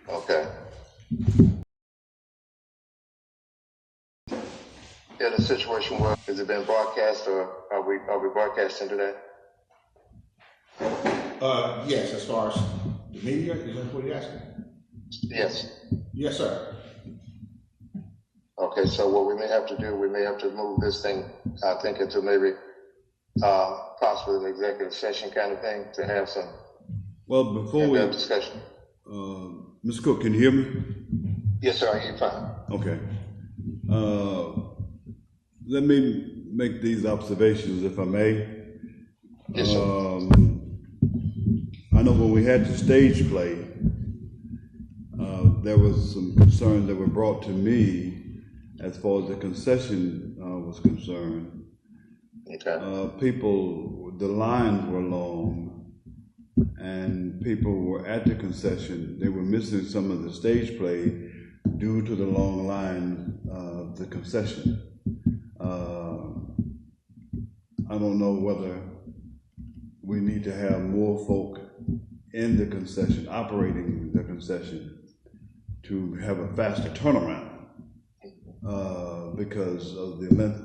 Okay. Yeah, the situation was, has it been broadcast or are we broadcasting today? Yes, as far as the media, is that what you're asking? Yes. Yes, sir. Okay, so what we may have to do, we may have to move this thing, I think, into maybe possibly an executive session kind of thing to have some before we discussion. Ms. Cook, can you hear me? Yes, sir, I hear you fine. Okay. Let me make these observations, if I may. Yes, sir. I know when we had the stage play, there was some concerns that were brought to me as far as the concession was concerned. Okay. The lines were long, and people were at the concession. They were missing some of the stage play due to the long line of the concession. I don't know whether we need to have more folk in the concession, operating the concession, to have a faster turnaround because of the length.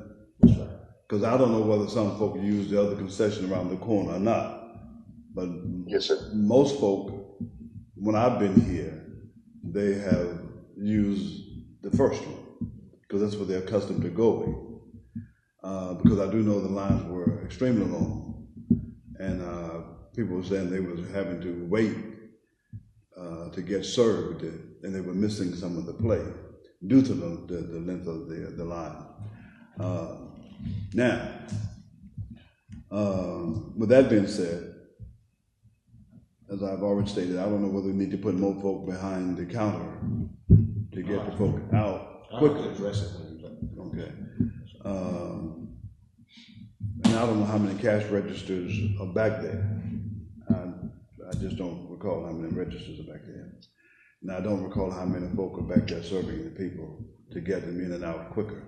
Because I don't know whether some folk use the other concession around the corner or not. But yes, sir. Most folk, when I've been here, they have used the first one because that's what they're accustomed to going. Because I do know the lines were extremely long, and people were saying they were having to wait to get served, and they were missing some of the play due to the length of the line. Now, with that being said, as I've already stated, I don't know whether we need to put more folk behind the counter to get the folk out quickly. Okay. And I don't know how many cash registers are back there. I just don't recall how many registers are back there. And I don't recall how many folk are back there serving the people to get them in and out quicker.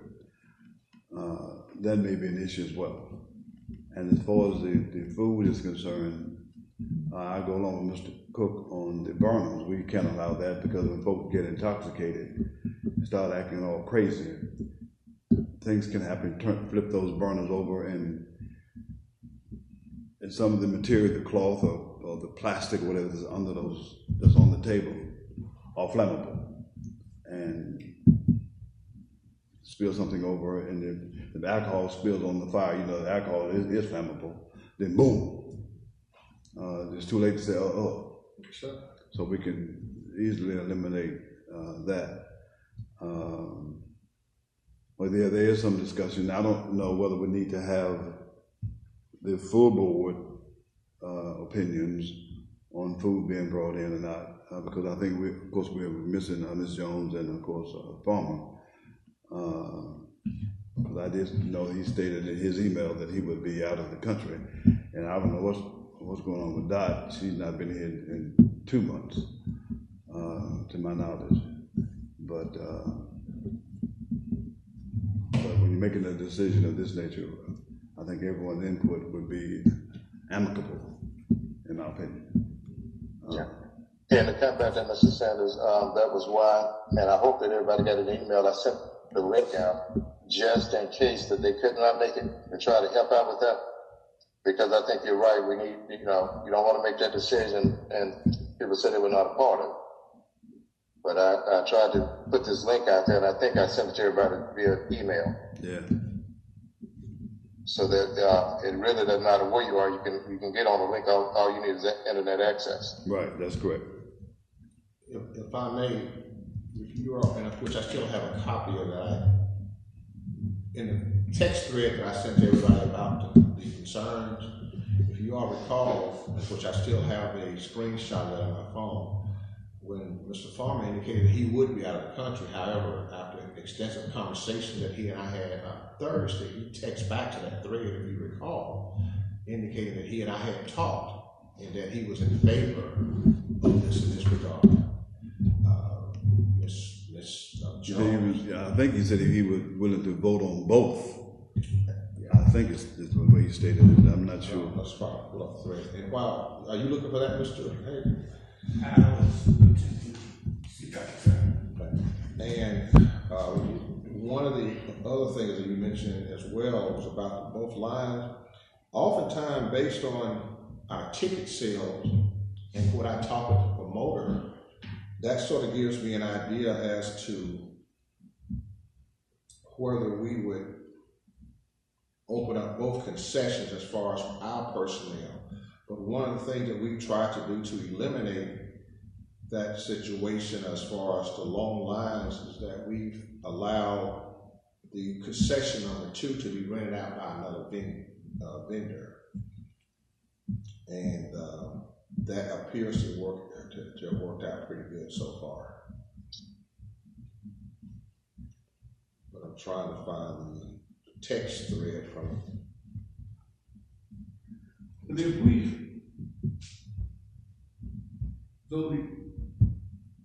That may be an issue as well. And as far as the food is concerned, I go along with Mr. Cook on the burners. We can't allow that because when folks get intoxicated and start acting all crazy, things can happen, flip those burners over, and some of the material, the cloth or the plastic or whatever is under those, that's on the table, are flammable. And spill something over, and if the alcohol spills on the fire, the alcohol is flammable, then boom. It's too late to say, Sure. So we can easily eliminate that. But there is some discussion. I don't know whether we need to have the full board opinions on food being brought in or not, because I think we're missing Ms. Jones and of course Farmer. Because I did know he stated in his email that he would be out of the country, and I don't know what's going on with Dot. She's not been here in 2 months, to my knowledge. But when you're making a decision of this nature, I think everyone's input would be amicable, in my opinion. Yeah. And to come back to Mr. Sanders, that was why, and I hope that everybody got an email. I sent the link out just in case that they could not make it and try to help out with that. Because I think you're right. We need, you don't want to make that decision and people say they were not a part of it. But I tried to put this link out there, and I think I sent it to everybody via email. Yeah. So that it really doesn't matter where you are. You can get on the link. All you need is internet access. Right. That's correct. If I may, if you are, and which I still have a copy of that, in the text thread that I sent to everybody about the concerns, if you all recall, which I still have a screenshot of that on my phone, when Mr. Farmer indicated that he would be out of the country. However, after extensive conversation that he and I had Thursday, he texted back to that thread, if you recall, indicating that he and I had talked and that he was in favor of this in this regard. I think he said he was willing to vote on both. I think it's the way he stated it. I'm not sure. Let's pull up the thread. And while are you looking for that, Mr. Hayden? I was attempting to one of the other things that you mentioned as well was about both lines. Oftentimes, based on our ticket sales and what I talk with the promoter, that sort of gives me an idea as to whether we would open up both concessions as far as our personnel. But one of the things that we've tried to do to eliminate that situation as far as the long lines is that we've allowed the concession number 2 to be rented out by another vendor. And that appears to have worked out pretty good so far. But I'm trying to find the text thread from it. But if we voted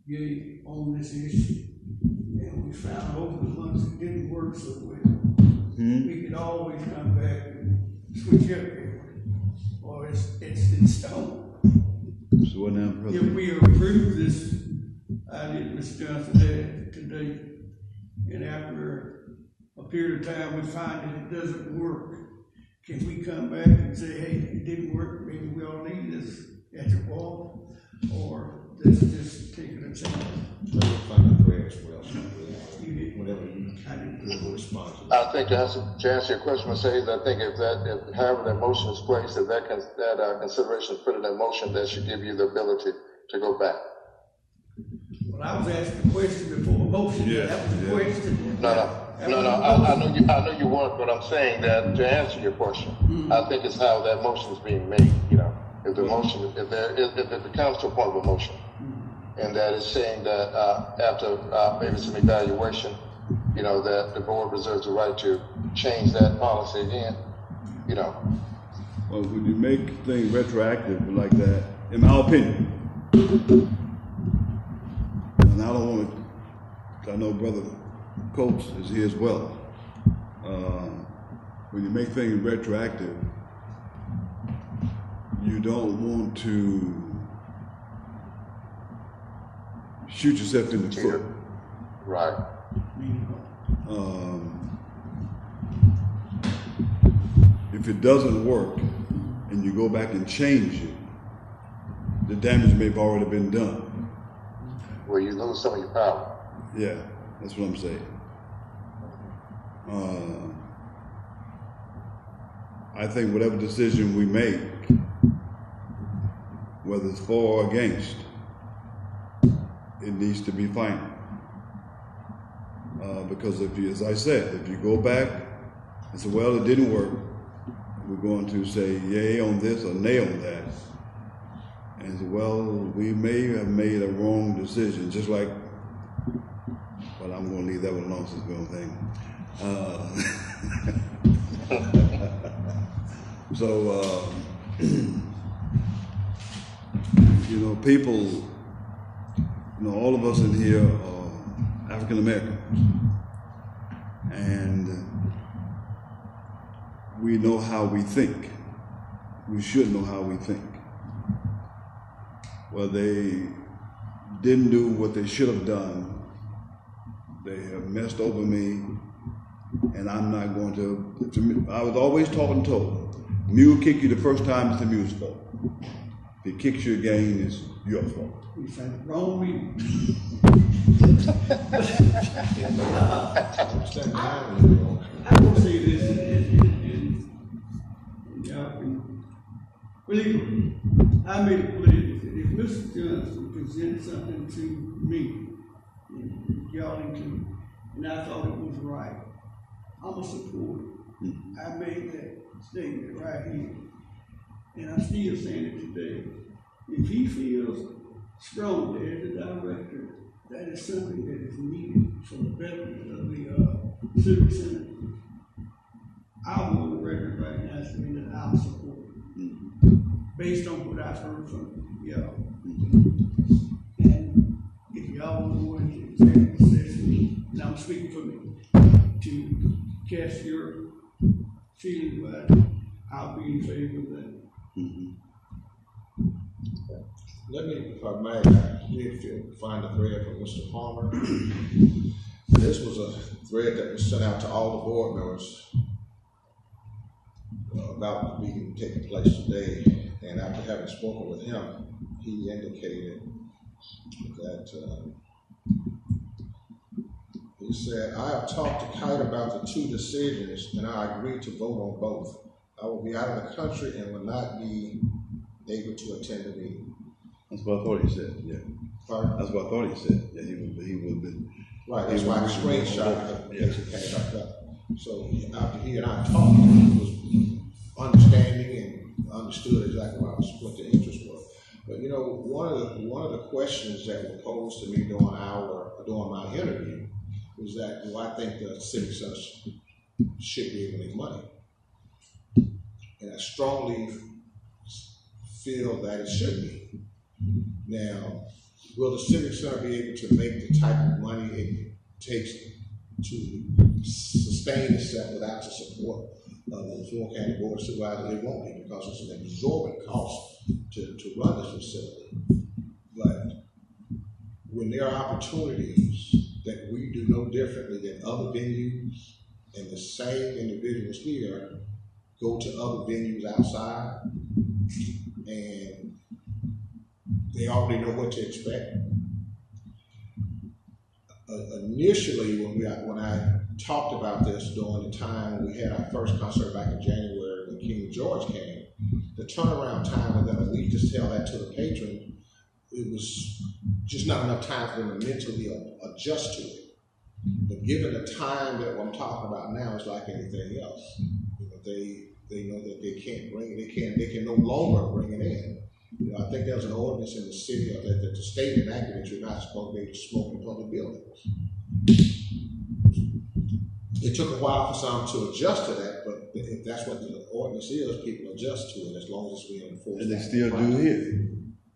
yea on this issue and we found over the months it didn't work so well, we could always come back and switch up here, or it's in stone. So what now, If President? we approve this idea that Mr. Johnson had today, and after a period of time we find that it doesn't work, can we come back and say, hey, it didn't work, maybe we all need this at the wall, or let's just take it a chance? Let me find the thread as well. So whenever you respond to that. I think to answer your question, Mercedes, I think if however that motion is placed, if that consideration is put in that motion, that should give you the ability to go back. Well, I was asking a question before a motion. Yeah, That was the question. No. I know you want, but I'm saying that to answer your question, I think it's how that motion is being made. You know, if the motion, if it comes to a point of a motion, and that is saying that after maybe some evaluation, you know, that the board reserves the right to change that policy again. You know. Well, when you make things retroactive like that, in my opinion, and I don't want to, I know Brother Coates is here as well. When you make things retroactive, you don't want to shoot yourself in the foot. Right. If it doesn't work and you go back and change it, the damage may have already been done. Well, you lose some of your power. Yeah, that's what I'm saying. I think whatever decision we make, whether it's for or against, it needs to be final. Because if you, as I said, if you go back and say, well, it didn't work, we're going to say yay on this or nay on that. And say, well, we may have made a wrong decision, just like, well, I'm going to leave that one alone since we're on thing. So, you know, people, you know, all of us in here are African Americans, and we know how we think. We should know how we think. Well, they didn't do what they should have done. They have messed over me, and I'm not going to. I was always taught and told, mule kick you the first time, it's the mule's fault. If it kicks you again, it's your fault. We said wrong meeting. I will say this, and y'all can believe me. I made a pledge that if Mr. Johnson presents something to me, and y'all included, and I thought it was right, I'm a supporter. I made that statement right here, and I'm still saying it today. If he feels strongly as the director, that is something that is needed for the betterment of the civic center. I'm on the record right now saying that I'll support it, based on what I've heard from y'all. And if y'all want to executive session, and I'm speaking for me, to cast your feeling about it, I'll be in favor of that. Let me, if I may, I did find a thread from Mr. Palmer. This was a thread that was sent out to all the board members about the meeting taking place today. And after having spoken with him, he indicated that he said, "I have talked to Kite about the two decisions, and I agreed to vote on both. I will be out of the country and will not be able to attend the meeting." That's what I thought he said. Yeah. Pardon? That's what I thought he said. Yeah, he would have been. Right. That's why I screenshot it. Yes, it came back up. So after he and I talked, he was understanding and understood exactly what the interests were. But you know, one of the questions that were posed to me during my interview was that, do I think the civic center should be able to make money? And I strongly feel that it should be. Now, will the civic center be able to make the type of money it takes to sustain itself without the support of the Floyd County Board of Supervisors? It won't be, because it's an exorbitant cost to run this facility. But when there are opportunities that we do no differently than other venues, and the same individuals here go to other venues outside, and they already know what to expect. Initially, when I talked about this during the time when we had our first concert back in January when King George came, the turnaround time of that, we just tell that to the patron, it was just not enough time for them to mentally adjust to it. But given the time that I'm talking about now, it's like anything else. You know, they know that they can't bring it, they can no longer bring it in. You know, I think there's an ordinance in the city that the state enacted that you're not supposed to be able to smoke in public buildings. It took a while for some to adjust to that, but if that's what the ordinance is, people adjust to it as long as we enforce it. And they still do here.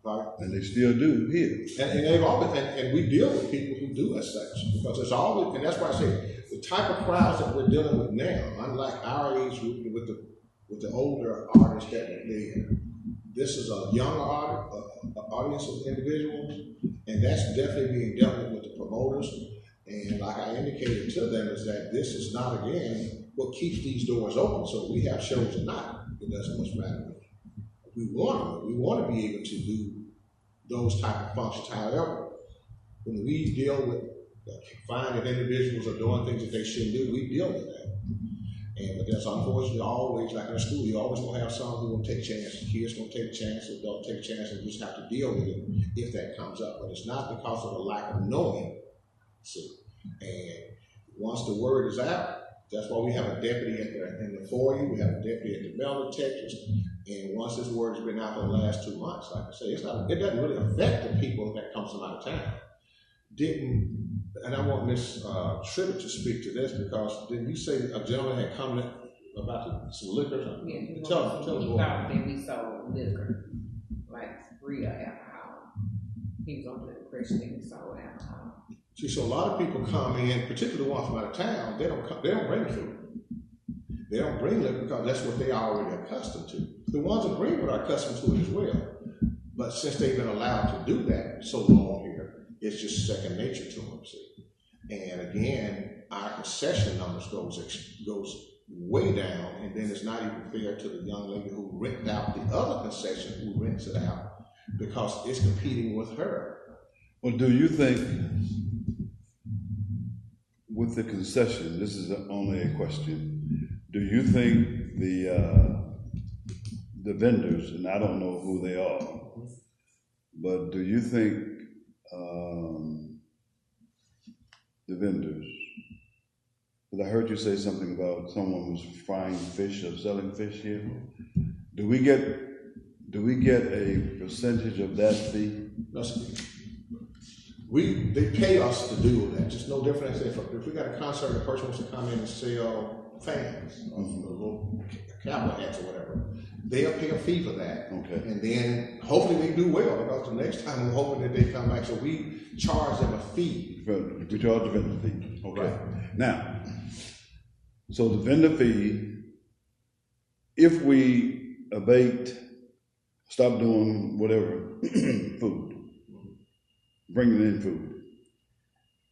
Right? And they still do here. And they've always, and we deal with people who do as such, because it's always, and that's why I say the type of crowds that we're dealing with now, unlike our age group with the older artists that were there, this is a younger audience of individuals, and that's definitely being dealt with the promoters. And like I indicated to them, is that this is not, again, what keeps these doors open. So we have shows or not, it doesn't much matter. We want to be able to do those type of functions. However, when we deal with finding that individuals are doing things that they shouldn't do, we deal with that. But there's unfortunately always, like in a school, you always gonna have some who will take chances. Kids gonna take chances, don't take chances, and just have to deal with it if that comes up. But it's not because of a lack of knowing. See, and once the word is out, that's why we have a deputy in the foyer, we have a deputy at the metal detectors, and once this word has been out for the last 2 months, like I say, it doesn't really affect the people that come from out of town. And I want Ms. Tribbett to speak to this, because didn't you say a gentleman had come in about some liquor? Yeah, tell us more. Thought that we sold liquor, like real alcohol. He was under the impression that we sold alcohol. See, so a lot of people come in, particularly the ones from out of town, they don't bring food. They don't bring liquor because that's what they are already accustomed to. The ones that bring it are accustomed to it as well. But since they've been allowed to do that so long here, it's just second nature to them, see. And again, our concession numbers goes way down, and then it's not even fair to the young lady who rented out the other concession who rents it out, because it's competing with her. Well, do you think with the concession, this is only a question, do you think the vendors, and I don't know who they are, but do you think the vendors, because I heard you say something about someone who's frying fish or selling fish here, do we get a percentage of that fee? They pay us to do that. Just no different than if we got a concert and a person wants to come in and sell fans, or little cowboy hats or whatever, they'll pay a fee for that. Okay. And then hopefully they do well, because the next time we're hoping that they come back. So we charge them a fee. We charge the vendor fee. Okay. Right. Now, so the vendor fee, if we stop doing whatever, food, bringing in food,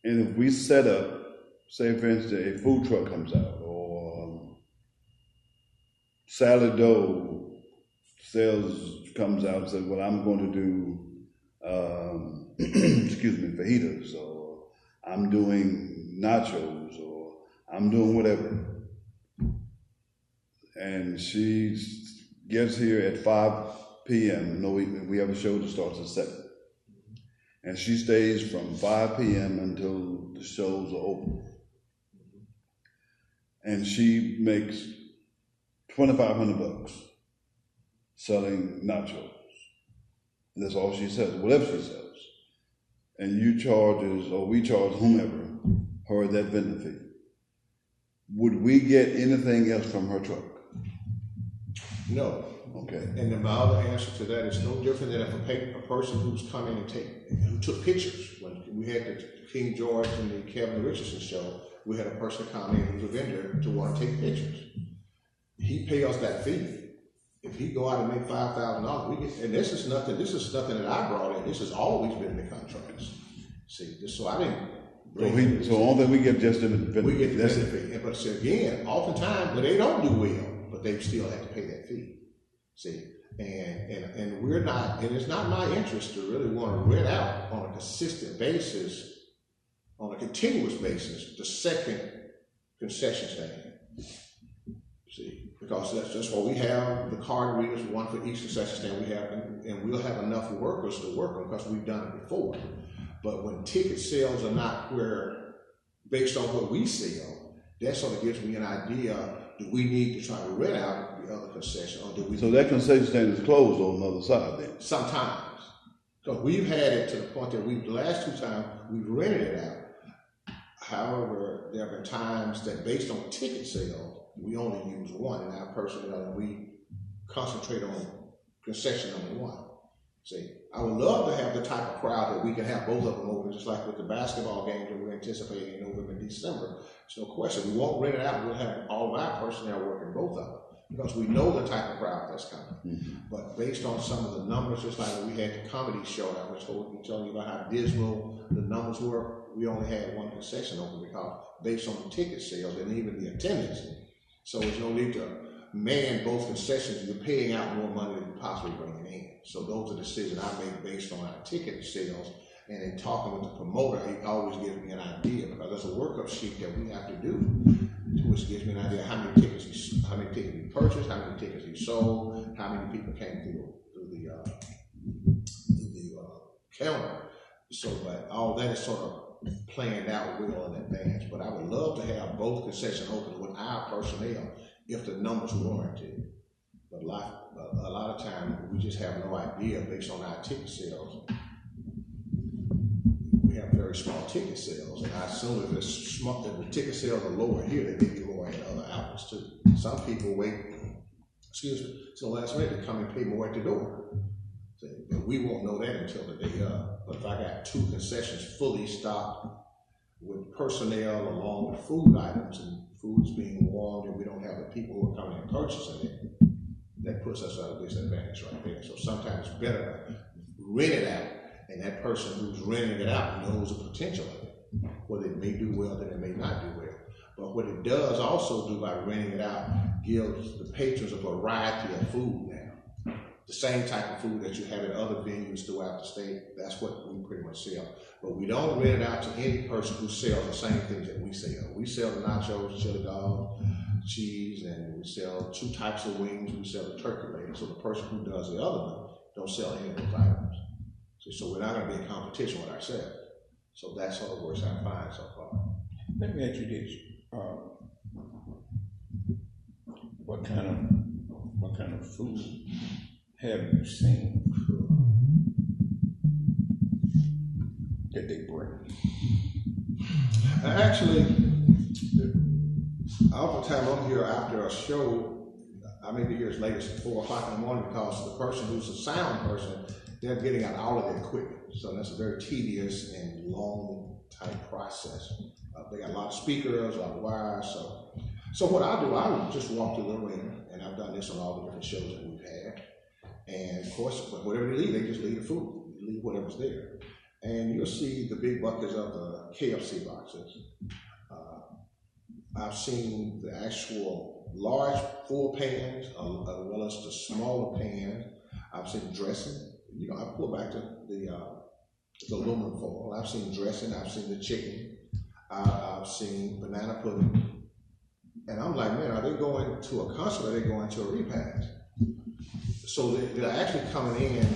and if we set up say for instance, a food truck comes out, or salad dough sales comes out and says, well, I'm going to do, excuse me, fajitas, or I'm doing nachos, or I'm doing whatever. And she gets here at 5 p.m. No, we have a show that starts at 7. And she stays from 5 p.m. until the shows are over. And she makes $2,500 selling nachos. That's all she sells, whatever she sells. And you charges, or we charge whomever, her that vendor fee. Would we get anything else from her truck? No. Okay. And my other answer to that is no different than if a person who's come in and who took pictures. When we had the King George and the Kevin Richardson show, we had a person come in who's a vendor to want to take pictures. He pay us that fee. If he go out and make $5,000, we get, and this is nothing that I brought in. This has always been in the contracts. See, so I didn't. So all that we get just in the we get the vendor fee. But see, again, oftentimes, but they don't do well, but they still have to pay that fee. See, and we're not, and it's not my interest to really want to rent out on a consistent basis, on a continuous basis, the second concession stand. See, because that's why we have the card readers, one for each concession stand we have, and we'll have enough workers to work on because we've done it before. But when ticket sales are not where, based on what we sell, that sort of gives me an idea, do we need to try to rent out the other concession, or do we? So that concession stand is closed on the other side then? Sometimes. Because we've had it to the point that the last 2 times, we've rented it out. However, there have been times that based on ticket sales, we only use one, and our personnel, we concentrate on concession number 1. See, I would love to have the type of crowd that we can have both of them open, just like with the basketball games that we're anticipating in November and December. There's no question. We won't rent it out. We'll have all of our personnel working both of them because we know the type of crowd that's coming. Mm-hmm. But based on some of the numbers, just like when we had the comedy show, I was telling you about how dismal the numbers were. We only had one concession open because based on the ticket sales and even the attendance. So there's no need to man both concessions. You're paying out more money than you possibly bringing in. So those are decisions I make based on our ticket sales. And in talking with the promoter, it always gives me an idea because there's a workup sheet that we have to do, which gives me an idea how many tickets we purchased, how many tickets we sold, how many people came through the counter. So, but all that is sort of planned out well in advance. But I would love to have both concessions open with our personnel if the numbers warrant it. But a lot of times we just have no idea based on our ticket sales. We have very small ticket sales, and I assume if the ticket sales are lower here, they may be lower in other outlets too. Some people wait, till last minute to come and pay more at the door. And we won't know that until the day of. But if I got 2 concessions fully stocked with personnel along with food items and food's being warmed and we don't have the people who are coming and purchasing it, that puts us at a disadvantage right there. So sometimes it's better to rent it out, and that person who's renting it out knows the potential of it. Whether it may do well, then it may not do well. But what it does also do by renting it out gives the patrons a variety of food now. The same type of food that you have at other venues throughout the state, that's what we pretty much sell. But we don't rent it out to any person who sells the same things that we sell. We sell the nachos, chili dogs, cheese, and we sell 2 types of wings. We sell the turkey leg. So the person who does the other one don't sell any of those items. So we're not going to be in competition with ourselves. So that's sort of works out fine so far. Let me ask you this: what kind of food have you seen that they bring? Actually, oftentimes I'm here after a show. I may be here as late as 4 o'clock in the morning because the person who's a sound person, they're getting out all of their equipment. So that's a very tedious and long type process. They got a lot of speakers, a lot of wires. So what I do, I would just walk through the arena, and I've done this on all the different shows that we've had. And of course, whatever they leave, they just leave the food. They leave whatever's there. And you'll see the big buckets of the KFC boxes. I've seen the actual large full pans, as well as the smaller pans. I've seen dressing. You know, I pull back the aluminum foil. I've seen dressing. I've seen the chicken. I've seen banana pudding. And I'm like, man, are they going to a concert or are they going to a repast? So they're actually coming in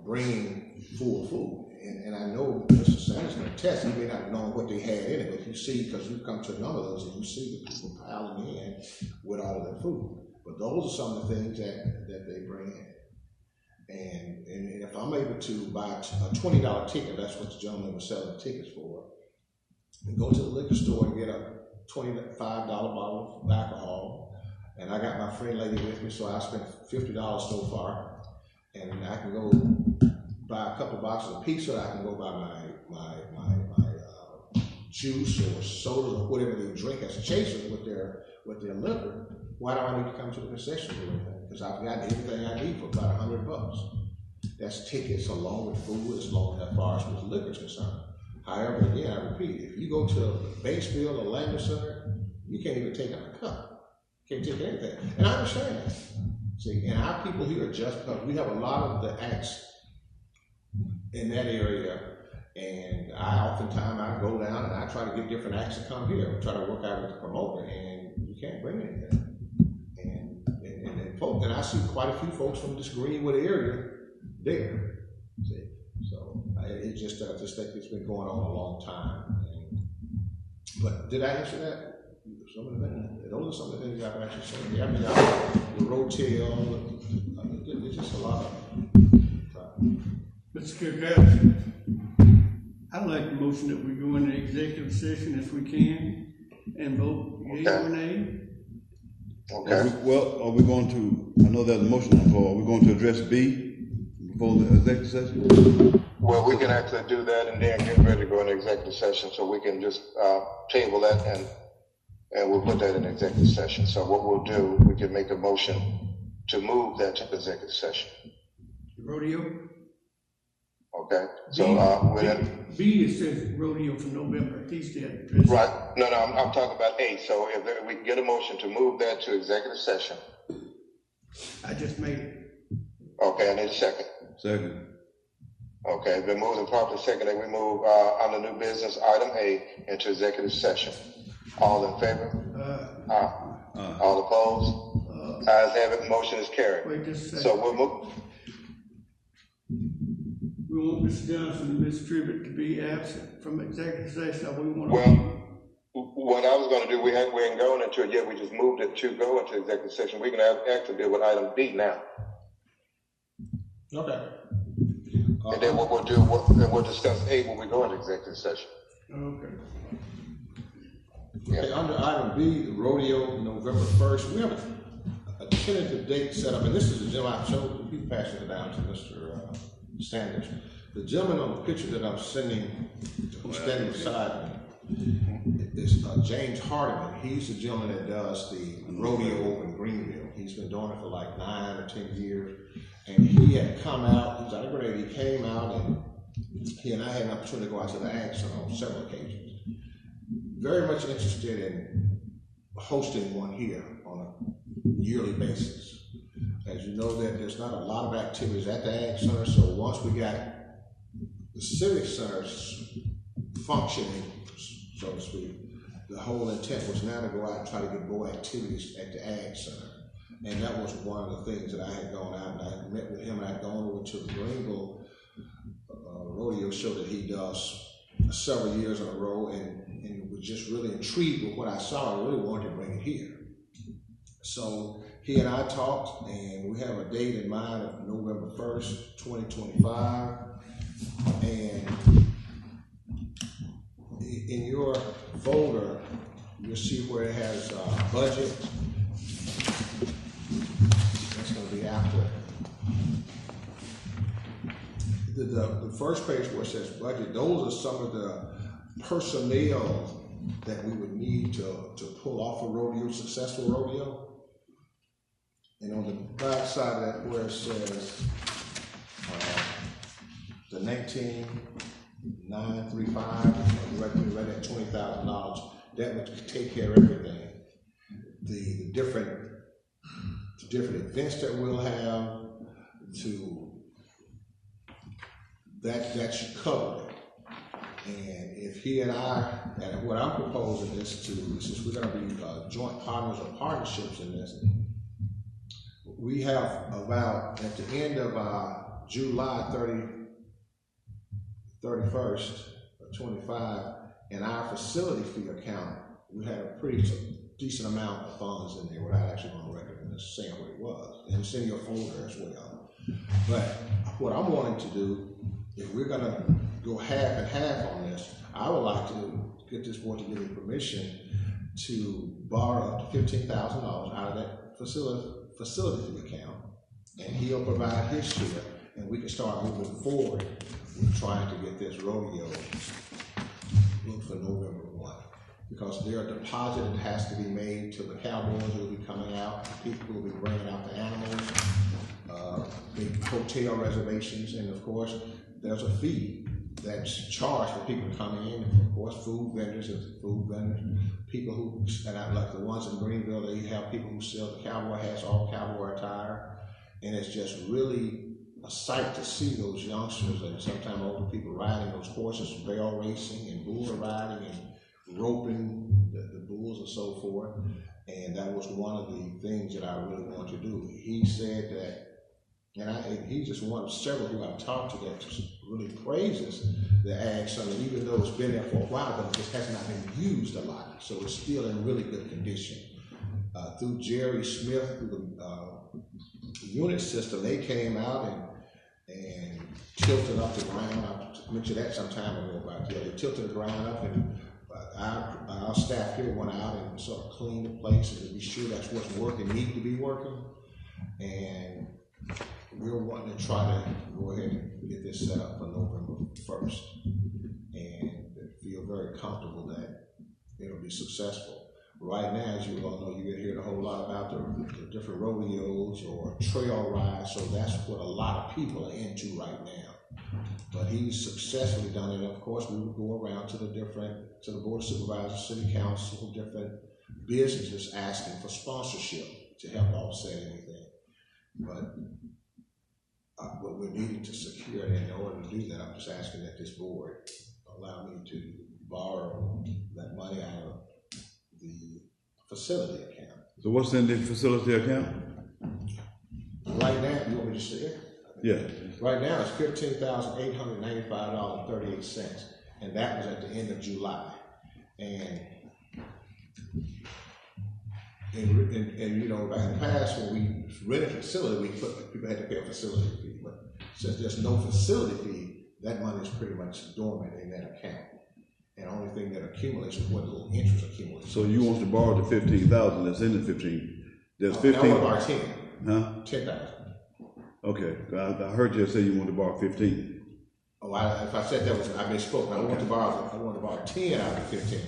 bringing full food. And I know Mr. Sanders can attest, he may not have known what they had in it, but you see, because you come to a number of those and you see the people piling in with all of their food. But those are some of the things that they bring in. And if I'm able to buy a $20 ticket, that's what the gentleman was selling tickets for, and go to the liquor store and get a $25 bottle of alcohol, and I got my friend lady with me, so I spent $50 so far, and I can go buy a couple boxes of pizza, I can go buy my juice or soda or whatever they drink as a chaser with their liquor. Why do I need to come to the concession or anything? Because I've got everything I need for about $100. That's tickets along with food, as long as far as with liquor is concerned. However, again, I repeat, if you go to Batesville or Landry Center, you can't even take out a cup. You can't take anything. And I understand that. See, and our people here are just because we have a lot of the acts in that area, and I go down and I try to get different acts to come here. I try to work out with the promoter, and you can't bring anything. And I see quite a few folks from this Greenwood area there. See, so it just think it's been going on a long time. But did I answer that? Some of the things, those are some of the things I've actually said. I mean, the rotel, it's just a lot of. Mr. Kirkpatrick, I'd like the motion that we go into executive session if we can and vote yea or nay. Okay. Well, are we going to, I know there's a motion on the floor, are we going to address B before the executive session? Well, we can actually do that and then get ready to go into executive session, so we can just table that and we'll put that in executive session. So what we'll do, we can make a motion to move that to executive session. Rodeo? Okay, so B, it says rodeo for November. He's dead. Right. No, I'm talking about A. So if we can get a motion to move that to executive session. I just made it. Okay, I need a second. Second. Okay, been moved and properly seconded. We move on the new business item A into executive session. All in favor? Aye. All opposed? Ayes have it. Motion is carried. Wait just a second. So we'll move. We want Mr. Johnson and Ms. Tribbitt to be absent from executive session. Well, what I was going to do, we hadn't gone into it yet. We just moved it to go into executive session. We can actually deal with item B now. Okay. And then what we'll do, we'll discuss A when we go into executive session. Okay. Yeah. Okay, under item B, the rodeo, November 1st, we have a tentative date set up, and this is a gentleman I showed, he's passing it down to Mr. Sanders. The gentleman on the picture that I'm sending, who's standing beside me, is James Hardiman. He's the gentleman that does the rodeo over in Greenville. He's been doing it for like 9 or 10 years. And he had come out, he's out of grade, he came out and he and I had an opportunity to go out to the Ag Center on several occasions. Very much interested in hosting one here on a yearly basis. As you know, that there's not a lot of activities at the Ag Center, so once we got the Civic Centers functioning, so to speak, the whole intent was now to go out and try to get more activities at the Ag Center. And that was one of the things that I had gone out and I met with him, and I'd gone over to the Greenville rodeo show that he does several years in a row, and was just really intrigued with what I saw. I really wanted to bring it here. So he and I talked, and we have a date in mind of November 1st, 2025. And in your folder, you'll see where it has budget. That's going to be after. The first page where it says budget, those are some of the personnel that we would need to pull off a rodeo, successful rodeo. And on the back side of that, where it says the 19,935, right at $20,000, that would take care of everything. The different events that we'll have, that should cover it. And if he and I, and what I'm proposing is since we're going to be joint partners or partnerships in this, we have about, at the end of July 31st of 25, in our facility fee account, we had a pretty decent amount of funds in there without actually on record and saying what it was. And it's in your folder as well. But what I'm wanting to do, if we're going to go half and half on this, I would like to get this board to give me permission to borrow up to $15,000 out of that facility fee account, and he'll provide his share, and we can start moving forward with trying to get this rodeo booked for November 1. Because there are deposit that has to be made to the cowboys who will be coming out, people who will be bringing out the animals, big hotel reservations, and of course, there's a fee that's charged for people coming in. And of course, food vendors, people who, and I like the ones in Greenville, they have people who sell the cowboy hats, all cowboy attire, and it's just really a sight to see those youngsters and sometimes older people riding those horses, barrel racing and bull riding and roping the bulls and so forth. And that was one of the things that I really wanted to do. He said that, and he's just one of several who I've talked to that just really praises the Ag Summit, even though it's been there for a while, but it just has not been used a lot. So it's still in really good condition. Through Jerry Smith, through the unit system, they came out and tilted up the ground. I mentioned that some time ago about that. They tilted the ground up, and our staff here went out and sort of cleaned the place and to be sure that's what's working, need to be working. And we're wanting to try to go ahead and get this set up for November 1st and feel very comfortable that it'll be successful. Right now, as you all know, you hear a whole lot about the different rodeos or trail rides, so that's what a lot of people are into right now. But he's successfully done it. Of course, we would go around to the Board of Supervisors, City Council, different businesses asking for sponsorship to help offset anything. But we're needing to secure it. In order to do that, I'm just asking that this board allow me to borrow that money out of the facility account. So what's in the facility account? Right now, you want me to say it? Yeah. Right now, it's $15,895.38, and that was at the end of July. And you know, in the past, when we rented a facility, people had to pay a facility fee. But since there's no facility fee, that money is pretty much dormant in that account. And the only thing that accumulates is what little interest accumulates. So you want to borrow the $15,000 that's in the 15? There's 15. I want to borrow 10. Huh? 10,000. Okay. I heard you say you want to borrow 15. Oh, if I said that was, I misspoke. I want to borrow 10 out of the 15.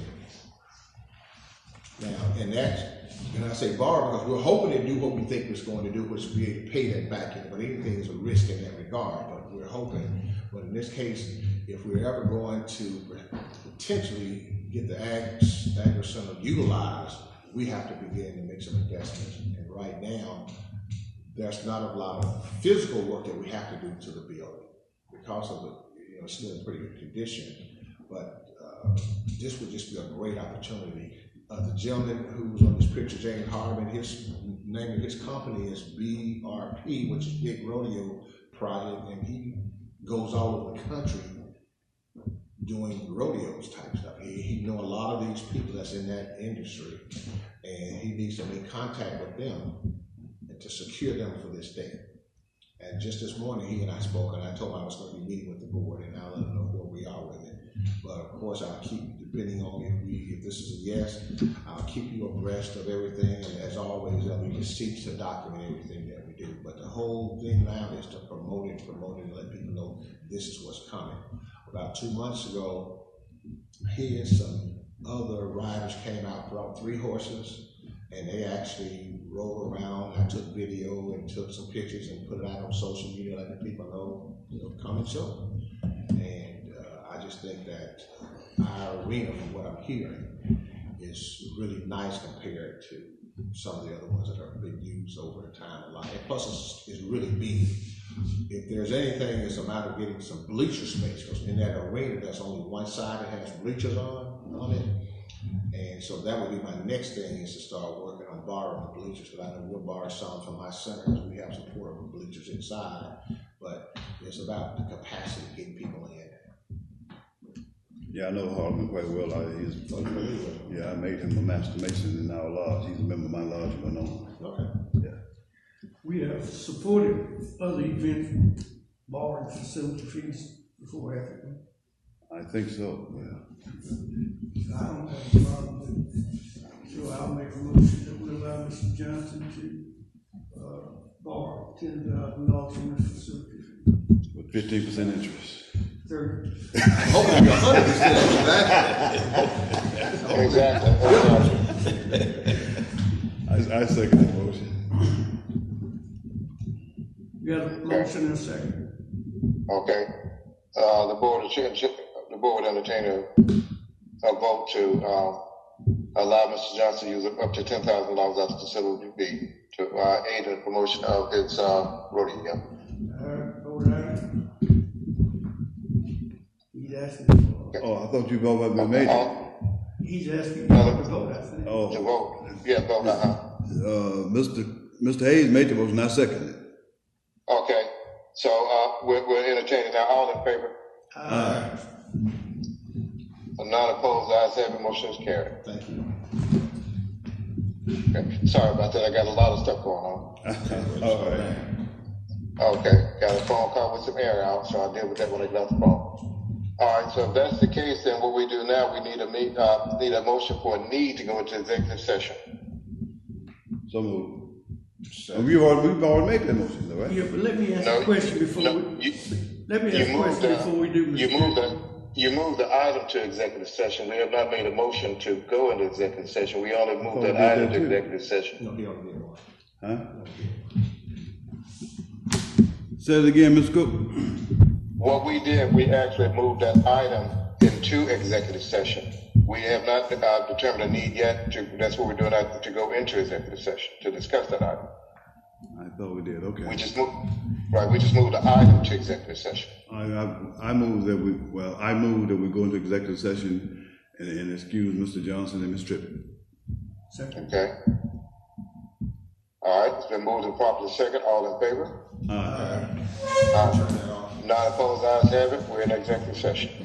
Now, and I say borrow because we're hoping to do what we think we're going to do, which is be able to pay that back in. But anything is a risk in that regard. But we're hoping. But in this case, if we're ever going to potentially get the Ag Center utilized, we have to begin to make some investments. And right now, there's not a lot of physical work that we have to do to the building because of it's still in pretty good condition. But this would just be a great opportunity. The gentleman who's on this picture, James Hardeman, his name of his company is BRP, which is Big Rodeo Project, and he goes all over the country doing rodeos type stuff. He know a lot of these people that's in that industry, and he needs to make contact with them and to secure them for this day. And just this morning, he and I spoke, and I told him I was going to be meeting with the board, and I'll let them know where we are with it. But of course, I'll keep, depending on if this is a yes, I'll keep you abreast of everything. And as always, there'll be receipts to document everything that we do. But the whole thing now is to promote it, and let people know this is what's coming. About 2 months ago, he and some other riders came out, brought 3 horses, and they actually rode around. I took video and took some pictures and put it out on social media, letting people know, come and show. And I just think that our arena, from what I'm hearing, is really nice compared to some of the other ones that have been used over the time a lot. And plus, it's really big. If there's anything, it's a matter of getting some bleacher space, because in that arena, there's only one side that has bleachers on it. And so that would be my next thing, is to start working on borrowing the bleachers, because I know we'll borrow some from my center, because we have some portable bleachers inside, but it's about the capacity of getting people in. Yeah, I know Harlan quite well. Yeah, I made him a master mason in our lodge. He's a member of my lodge, but no. Okay. Yeah. We have supported other events, borrowing facility fees before Africa. I think so, yeah. I don't have a problem with it. So I'll make a motion that we allow Mr. Johnson to borrow $10,000 from the facility fee. With 15% interest. 30. Hopefully 100%. Exactly. I second that motion. You got a motion and a second. Okay. The board would entertain a vote to allow Mr. Johnson to use up to $10,000 out of the facility fee to aid in the promotion of his rodeo. Vote aye. He's asking for. Oh, I thought you both had made it. He's asking for the vote, I think. Oh, To vote. Yeah, vote. Mr. Hayes made the motion, I seconded it. Okay. So we're entertaining now. All in favor? Aye. None opposed. Ayes have it. Motion is carried. Thank you. Okay. Sorry about that. I got a lot of stuff going on. All right. Okay. Got a phone call with some air out, so I'll deal with that when I get off the phone. All right. So if that's the case, then what we do now, we need a motion for a need to go into executive session. So moved. We've already made that motion, though, right? Yeah, but let me ask No, a question before no, we. you- Let me you ask a moved question the- before we do. You moved the item to executive session. We have not made a motion to go into executive session. We only moved we that did item that to too. executive session. No, he don't get one. Huh? Say it again, Ms. Cook. What we did, we actually moved that item into executive session. We have not determined a need yet. That's what we're doing, to go into executive session to discuss that item. I thought we did, okay. We just moved the item to executive session. I move that we go into executive session and excuse Mr. Johnson and Ms. Tripp. Second. Okay. All right, it's been moved and properly second. All in favor? Aye. None opposed, ayes have it. We're in executive session.